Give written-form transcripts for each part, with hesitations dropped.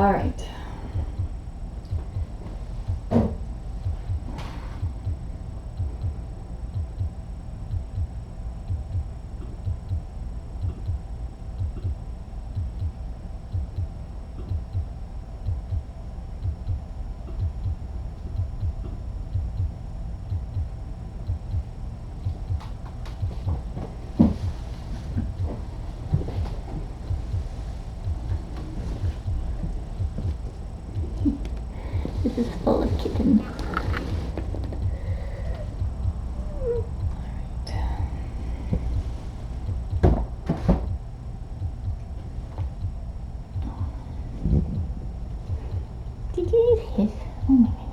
All right. This is full of kittens. Did you use his? Oh my goodness.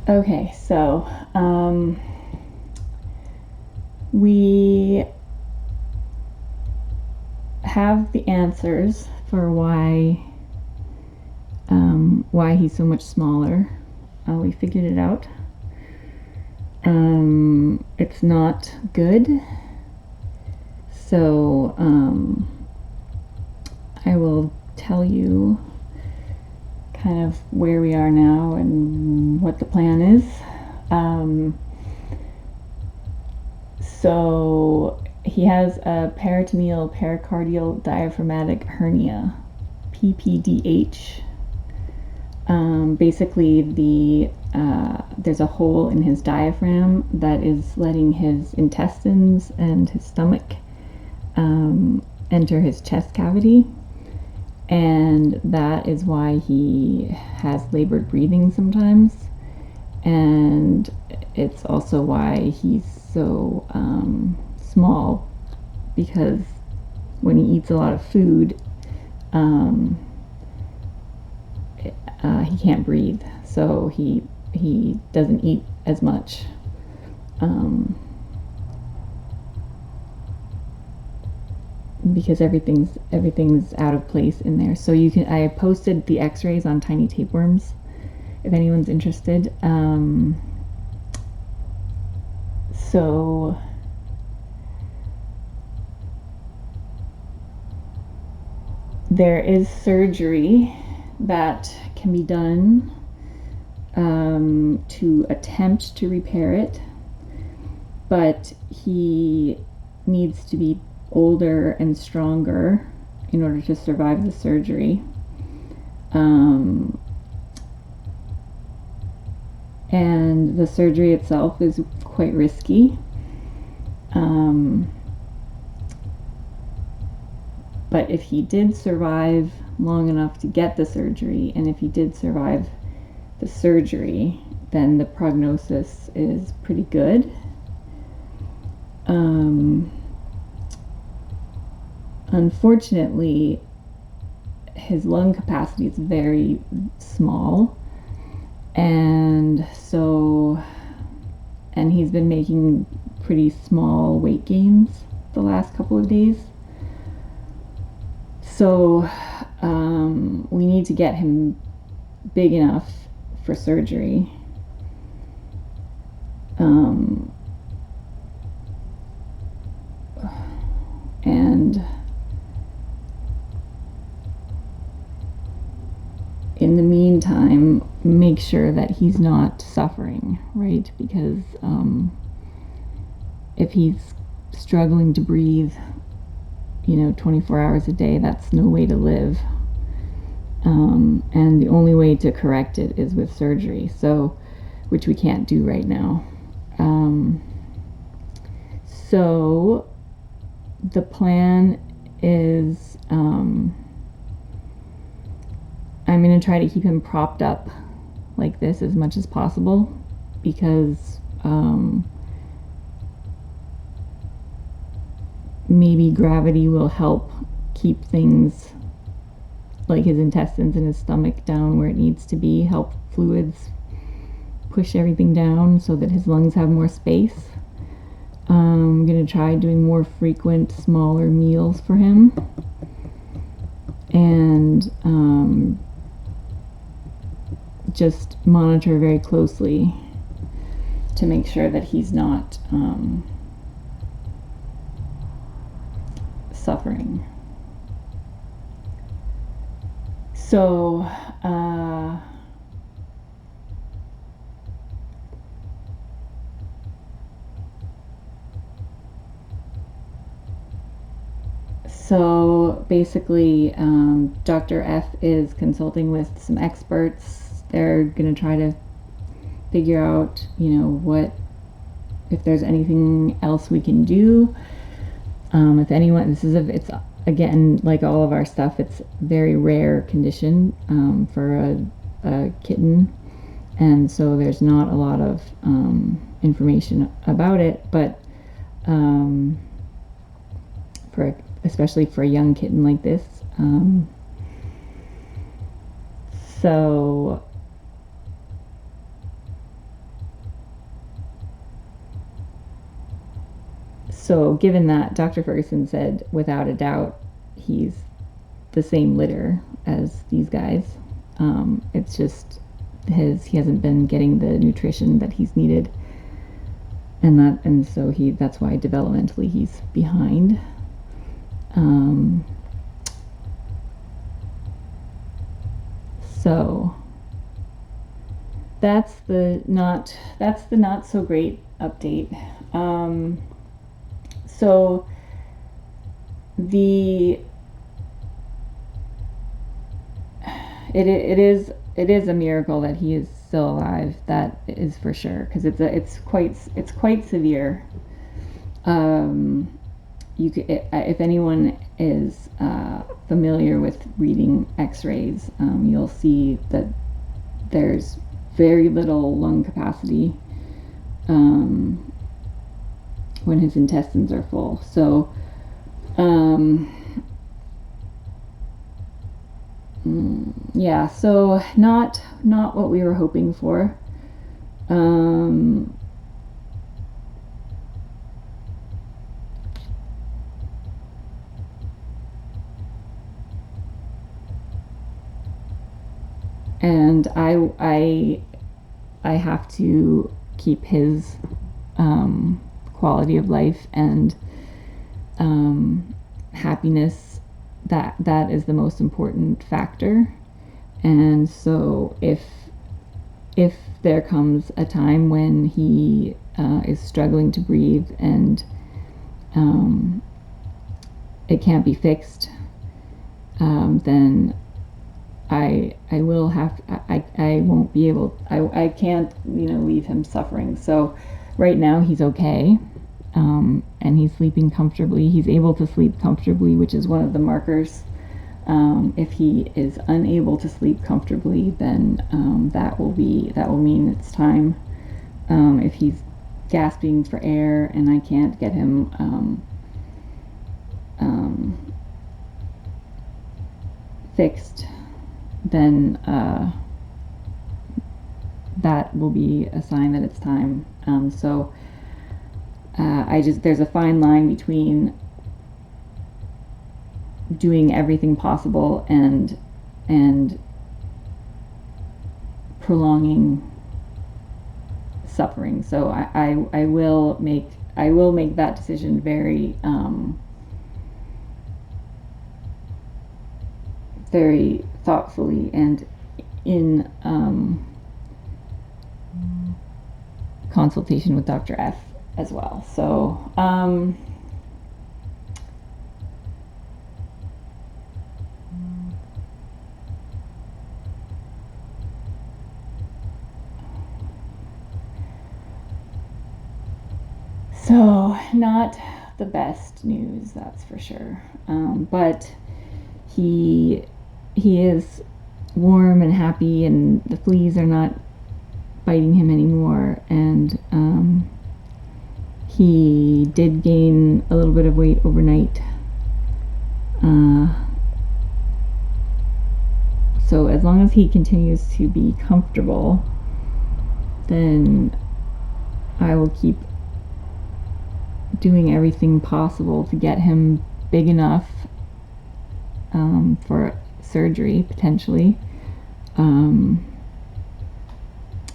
Okay, so we have the answers for why he's so much smaller. We figured it out. It's not good. So I will tell you kind of where we are now and what the plan is. So he has a peritoneal pericardial diaphragmatic hernia, PPDH. Basically, there's a hole in his diaphragm that is letting his intestines and his stomach enter his chest cavity. And that is why he has labored breathing sometimes. And it's also why he's so small, because when he eats a lot of food, he can't breathe. So he doesn't eat as much. Because everything's out of place in there. So I posted the x-rays on tiny tapeworms if anyone's interested. So there is surgery that can be done to attempt to repair it, but he needs to be older and stronger in order to survive the surgery. And the surgery itself is quite risky. But if he did survive long enough to get the surgery, and if he did survive the surgery, then the prognosis is pretty good. Unfortunately, his lung capacity is very small, and he's been making pretty small weight gains the last couple of days. So we need to get him big enough for surgery. And in the meantime, make sure that he's not suffering, right? Because if he's struggling to breathe, 24 hours a day, that's no way to live. And the only way to correct it is with surgery, which we can't do right now. So the plan is I'm going to try to keep him propped up like this as much as possible, because maybe gravity will help keep things like his intestines and his stomach down where it needs to be, help fluids push everything down so that his lungs have more space. I'm going to try doing more frequent, smaller meals for him, and just monitor very closely to make sure that he's not suffering. So basically, Dr. F is consulting with some experts. They're going to try to figure out, what, if there's anything else we can do. If anyone, it's again, like all of our stuff, it's very rare condition for a kitten, and so there's not a lot of information about it, but especially for a young kitten like this. So given that, Dr. Ferguson said without a doubt he's the same litter as these guys. It's just he hasn't been getting the nutrition that he's needed, and so that's why developmentally he's behind. So that's the not so great update. So it is a miracle that he is still alive. That is for sure, because it's quite severe. If anyone is familiar with reading X-rays, you'll see that there's very little lung capacity when his intestines are full. So yeah, so not what we were hoping for. And I have to keep his quality of life and happiness. That is the most important factor. And so if there comes a time when he is struggling to breathe and it can't be fixed, then I will have I won't be able I can't leave him suffering. So right now he's okay, and he's sleeping comfortably. He's able to sleep comfortably, which is one of the markers. If he is unable to sleep comfortably, then that will mean it's time. If he's gasping for air and I can't get him fixed, then that will be a sign that it's time. So there's a fine line between doing everything possible and prolonging suffering. So I will make that decision very very thoughtfully and in consultation with Dr. F as well. So not the best news, that's for sure. But he is warm and happy, and the fleas are not biting him anymore. And he did gain a little bit of weight overnight. So as long as he continues to be comfortable, then I will keep doing everything possible to get him big enough for surgery, potentially. And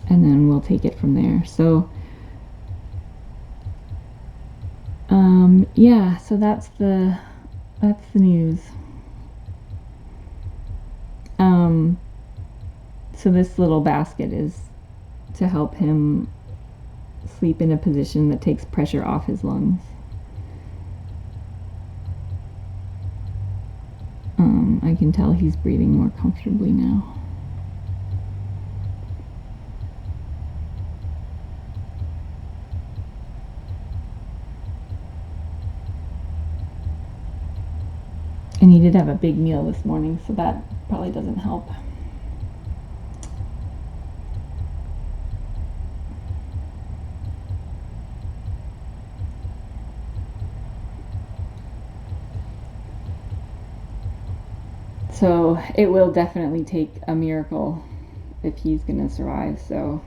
then we'll take it from there. So yeah, so that's the news. So this little basket is to help him sleep in a position that takes pressure off his lungs. I can tell he's breathing more comfortably now. And he did have a big meal this morning, so that probably doesn't help. So it will definitely take a miracle if he's going to survive. So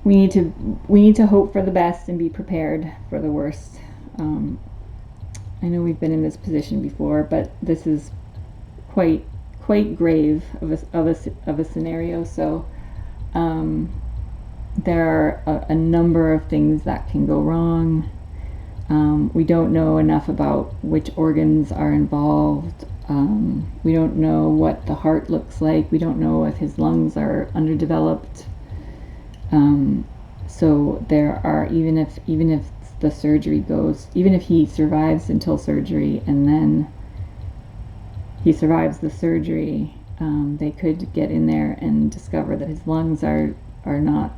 we need to hope for the best and be prepared for the worst. I know we've been in this position before, but this is quite grave of a scenario. So there are a number of things that can go wrong. We don't know enough about which organs are involved. We don't know what the heart looks like. We don't know if his lungs are underdeveloped. So there are, even if the surgery goes, even if he survives until surgery and then he survives the surgery, they could get in there and discover that his lungs are not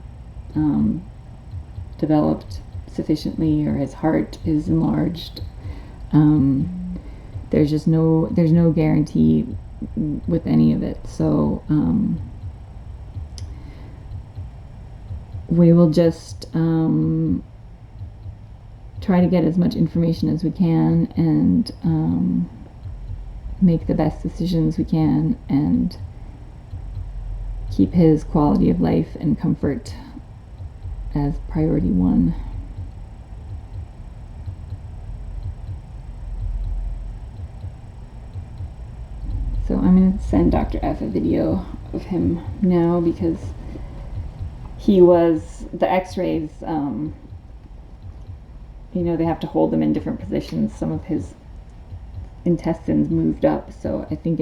developed sufficiently, or his heart is enlarged. There's no guarantee with any of it. So we will just try to get as much information as we can and make the best decisions we can and keep his quality of life and comfort as priority one. So I'm going to send Dr. F a video of him now, because the x-rays, they have to hold him in different positions. Some of his intestines moved up, so I think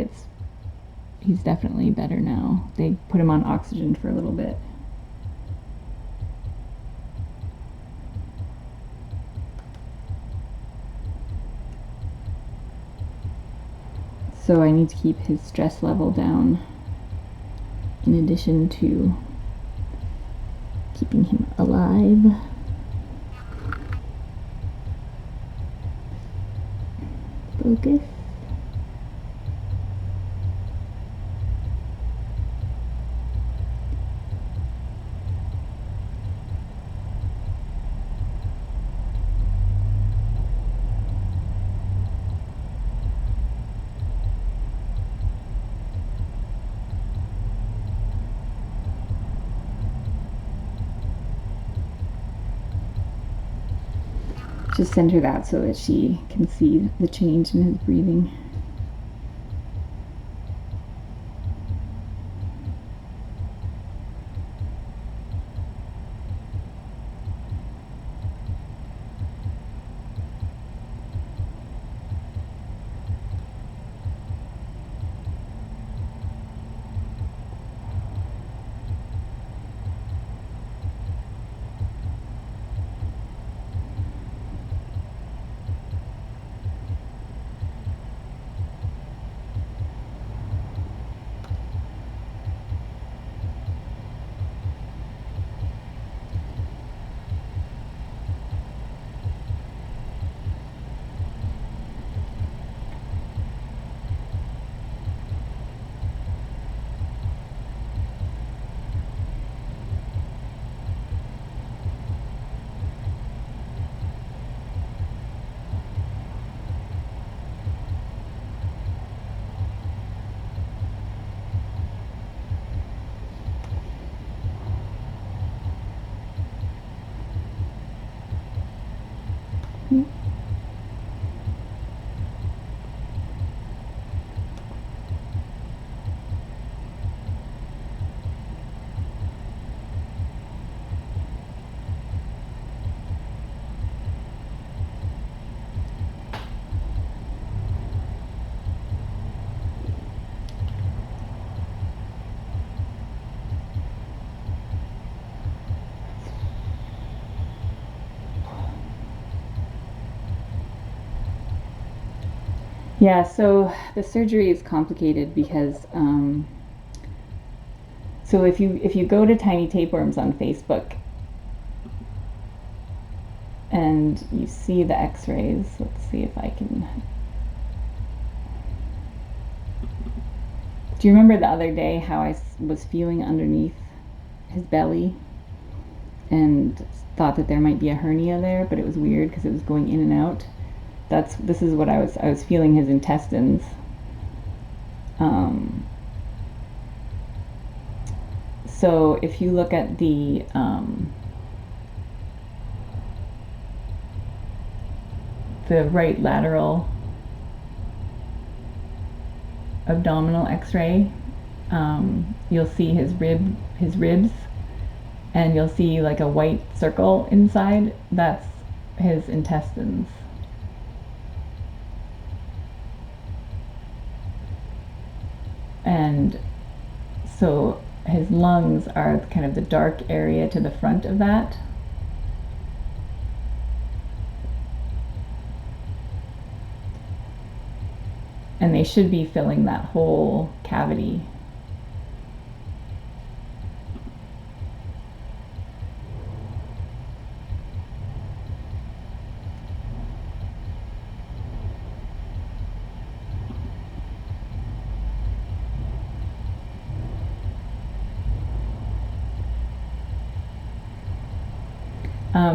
he's definitely better now. They put him on oxygen for a little bit. So I need to keep his stress level down, in addition to keeping him alive. Focus. Just send her that so that she can see the change in his breathing. Yeah, so the surgery is complicated because so if you go to Tiny Tapeworms on Facebook and you see the X-rays, let's see if I can. Do you remember the other day how I was feeling underneath his belly and thought that there might be a hernia there, but it was weird because it was going in and out? This is what I was feeling his intestines. Um, so if you look at the right lateral abdominal X-ray, you'll see his ribs, and you'll see like a white circle inside. That's his intestines. And so his lungs are kind of the dark area to the front of that. And they should be filling that whole cavity.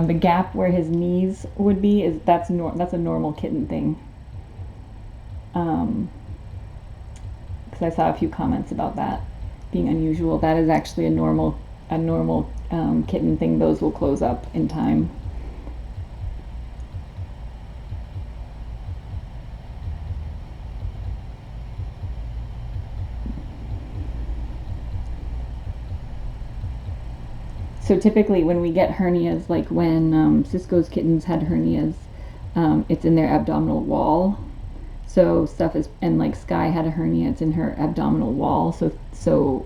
The gap where his knees would be is that's a normal kitten thing. Because I saw a few comments about that being unusual. That is actually a normal kitten thing. Those will close up in time. So typically when we get hernias, like when Cisco's kittens had hernias, it's in their abdominal wall. So stuff is, and like Sky had a hernia, it's in her abdominal wall. So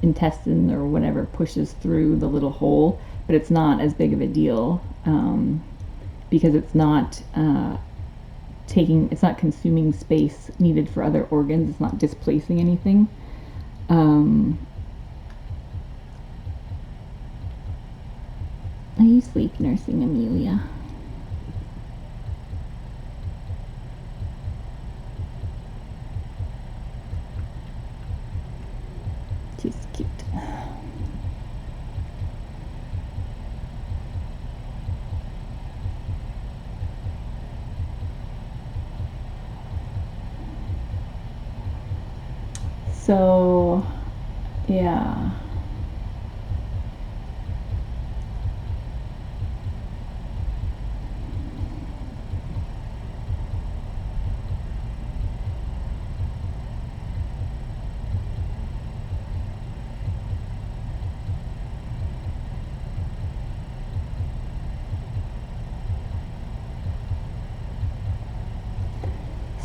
intestine or whatever pushes through the little hole, but it's not as big of a deal because it's not it's not consuming space needed for other organs. It's not displacing anything. Are you sleep nursing, Amelia? She's cute. So, yeah.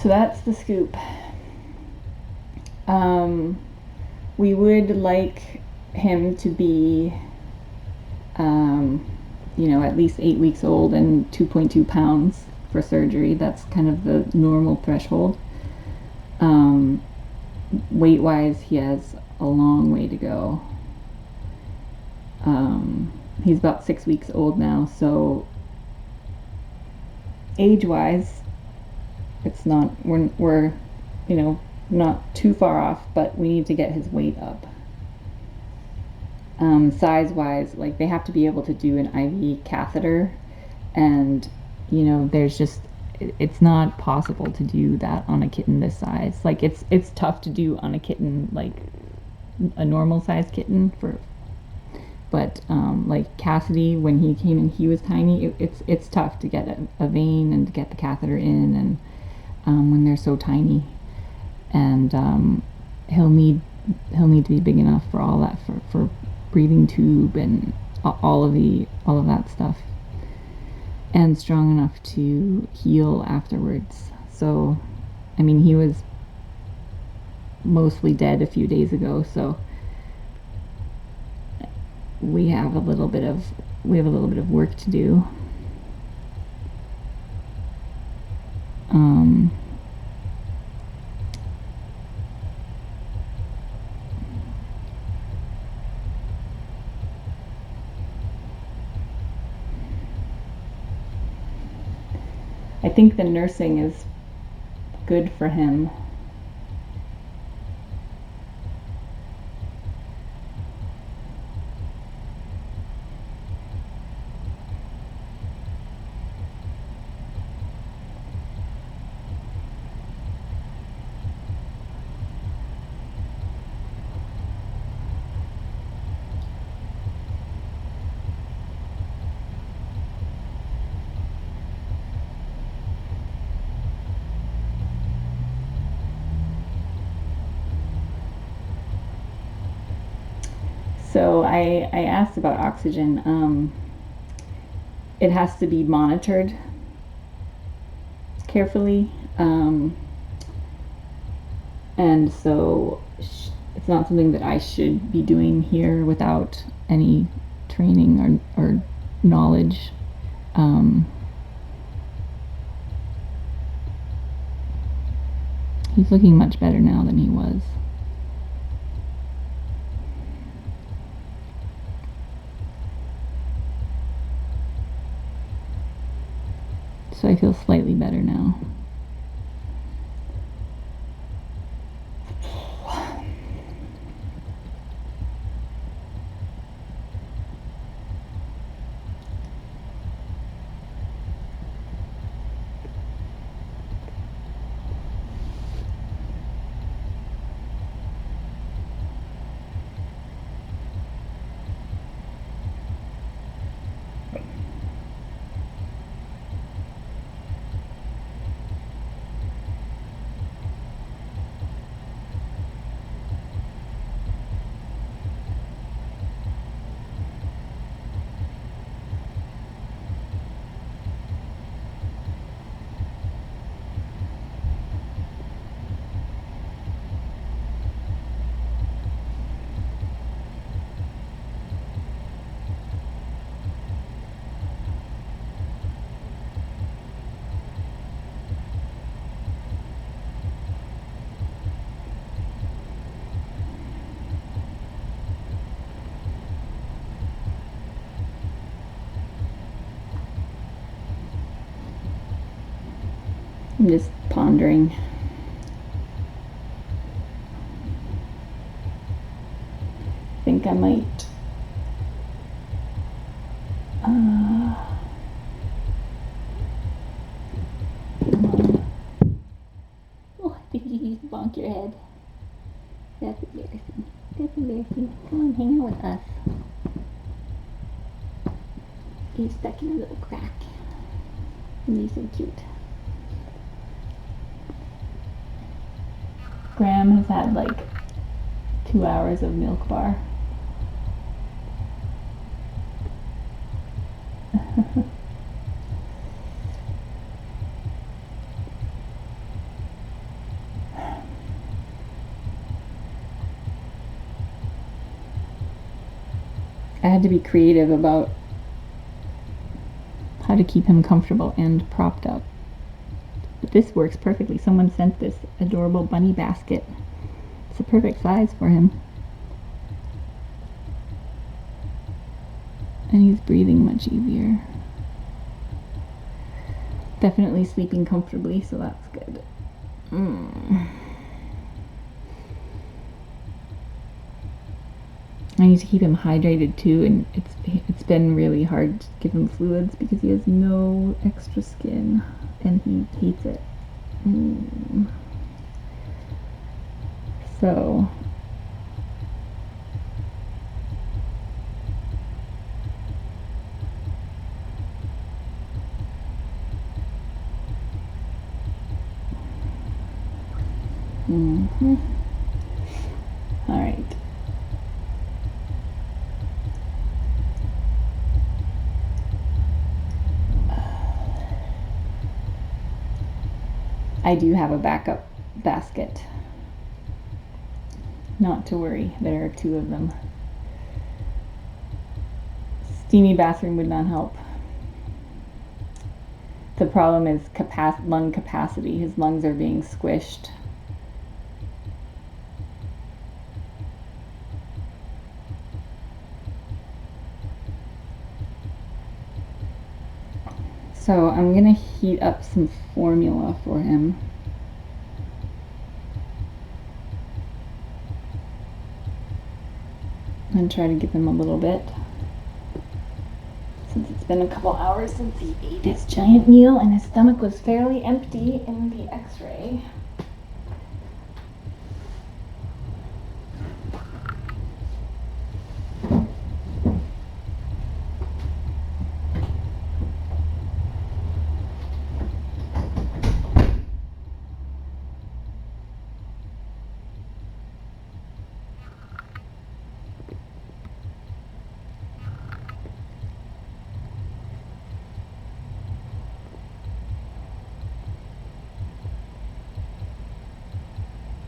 So that's the scoop. We would like him to be, at least 8 weeks old and 2.2 pounds for surgery. That's kind of the normal threshold. Weight-wise, he has a long way to go. He's about 6 weeks old now, so age-wise, it's not, we're not too far off, but we need to get his weight up. Size-wise, like they have to be able to do an IV catheter, and there's just it's not possible to do that on a kitten this size. Like it's tough to do on a kitten like a normal sized kitten but like Cassidy, when he came in, he was tiny. It's tough to get a vein and to get the catheter in, and when they're so tiny, and he'll need to be big enough for all that, for breathing tube and all of that stuff, and strong enough to heal afterwards. So, I mean, he was mostly dead a few days ago, so we have a little bit of work to do. I think the nursing is good for him. So I asked about oxygen. It has to be monitored carefully. And so it's not something that I should be doing here without any training or knowledge. He's looking much better now than he was. So I feel slightly better now. I'm just pondering. I think I might oh, did you just bonk your head? That's embarrassing. That's embarrassing. Come on, hang out with us. You're stuck in a little crack. And you're so cute. Graham has had like 2 hours of milkbar. I had to be creative about how to keep him comfortable and propped up. But this works perfectly. Someone sent this adorable bunny basket. It's a perfect size for him. And he's breathing much easier. Definitely sleeping comfortably, so that's good. I need to keep him hydrated too, and it's been really hard to give him fluids because he has no extra skin and he hates it. So all right. I do have a backup basket. Not to worry, there are 2 of them. Steamy bathroom would not help. The problem is lung capacity. His lungs are being squished. So I'm going to heat up some formula for him. And try to give him a little bit. Since it's been a couple hours since he ate his giant meal and his stomach was fairly empty in the x-ray.